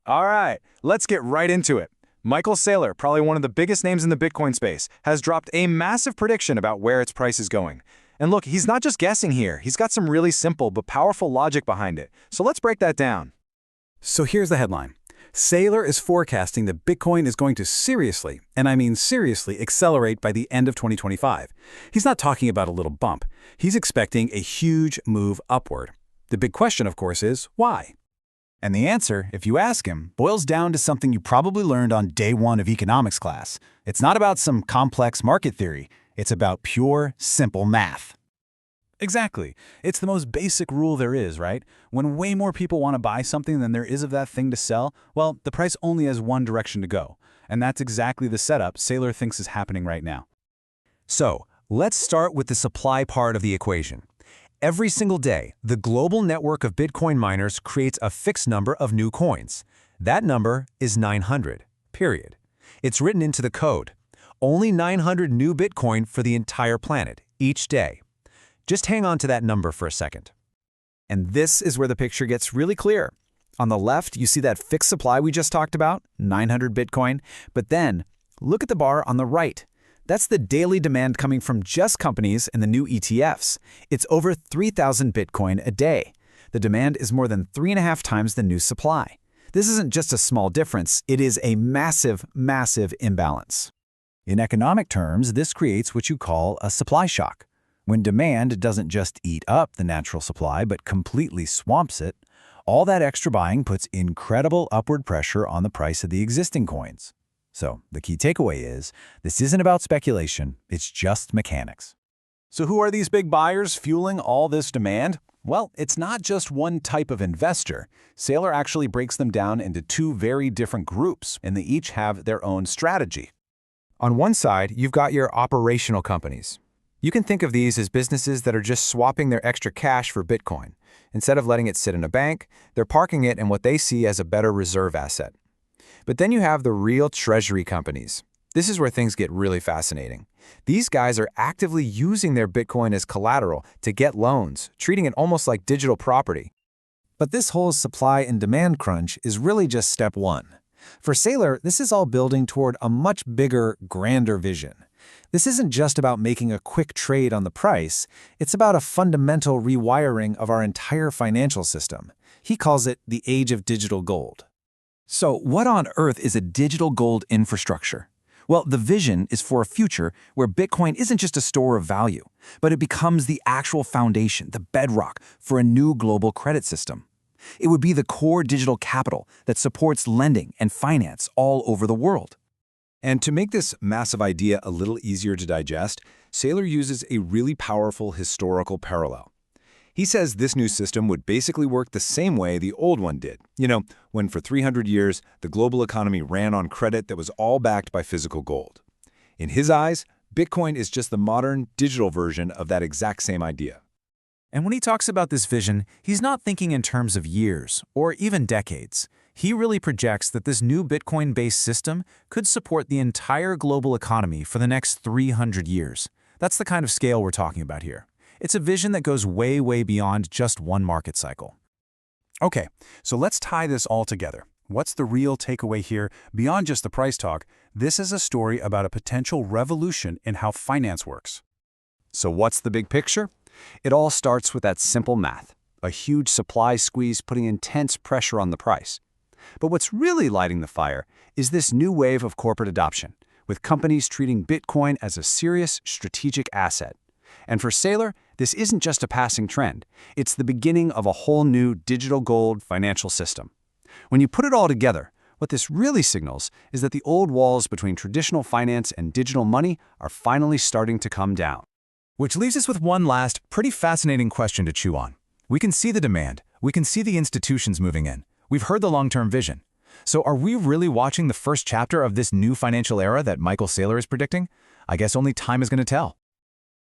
All right, let's get right into it. Michael Saylor, probably one of the biggest names in the Bitcoin space, has dropped a massive prediction about where its price is going. And look, he's not just guessing here. He's got some really simple but powerful logic behind it. So let's break that down. So here's the headline. Saylor is forecasting that Bitcoin is going to seriously, and I mean seriously, accelerate by the end of 2025. He's not talking about a little bump. He's expecting a huge move upward. The big question, of course, is why? And the answer, if you ask him, boils down to something you probably learned on day one of economics class. It's not about some complex market theory. It's about pure, simple math. Exactly. It's the most basic rule there is, right? When way more people want to buy something than there is of that thing to sell, well, the price only has one direction to go. And that's exactly the setup Saylor thinks is happening right now. So, let's start with the supply part of the equation. Every single day, the global network of Bitcoin miners creates a fixed number of new coins. That number is 900, period. It's written into the code. Only 900 new Bitcoin for the entire planet, each day. Just hang on to that number for a second. And this is where the picture gets really clear. On the left, you see that fixed supply we just talked about, 900 Bitcoin. But then, look at the bar on the right. That's the daily demand coming from just companies and the new ETFs. It's over 3,000 Bitcoin a day. The demand is more than 3.5 times the new supply. This isn't just a small difference, it is a massive, massive imbalance. In economic terms, this creates what you call a supply shock. When demand doesn't just eat up the natural supply but completely swamps it, all that extra buying puts incredible upward pressure on the price of the existing coins. So the key takeaway is, this isn't about speculation, it's just mechanics. So who are these big buyers fueling all this demand? Well, it's not just one type of investor. Saylor actually breaks them down into two very different groups, and they each have their own strategy. On one side, you've got your operational companies. You can think of these as businesses that are just swapping their extra cash for Bitcoin. Instead of letting it sit in a bank, they're parking it in what they see as a better reserve asset. But then you have the real treasury companies. This is where things get really fascinating. These guys are actively using their Bitcoin as collateral to get loans, treating it almost like digital property. But this whole supply and demand crunch is really just step one. For Saylor, this is all building toward a much bigger, grander vision. This isn't just about making a quick trade on the price, it's about a fundamental rewiring of our entire financial system. He calls it the age of digital gold. So what on earth is a digital gold infrastructure? Well, the vision is for a future where Bitcoin isn't just a store of value, but it becomes the actual foundation, the bedrock for a new global credit system. It would be the core digital capital that supports lending and finance all over the world. And to make this massive idea a little easier to digest, Saylor uses a really powerful historical parallel. He says this new system would basically work the same way the old one did. You know, when for 300 years, the global economy ran on credit that was all backed by physical gold. In his eyes, Bitcoin is just the modern, digital version of that exact same idea. And when he talks about this vision, he's not thinking in terms of years or even decades. He really projects that this new Bitcoin-based system could support the entire global economy for the next 300 years. That's the kind of scale we're talking about here. It's a vision that goes way, way beyond just one market cycle. Okay, so let's tie this all together. What's the real takeaway here? Beyond just the price talk, this is a story about a potential revolution in how finance works. So what's the big picture? It all starts with that simple math, a huge supply squeeze putting intense pressure on the price. But what's really lighting the fire is this new wave of corporate adoption, with companies treating Bitcoin as a serious strategic asset. And for Saylor, this isn't just a passing trend. It's the beginning of a whole new digital gold financial system. When you put it all together, what this really signals is that the old walls between traditional finance and digital money are finally starting to come down. Which leaves us with one last, pretty fascinating question to chew on. We can see the demand. We can see the institutions moving in. We've heard the long-term vision. So are we really watching the first chapter of this new financial era that Michael Saylor is predicting? I guess only time is going to tell.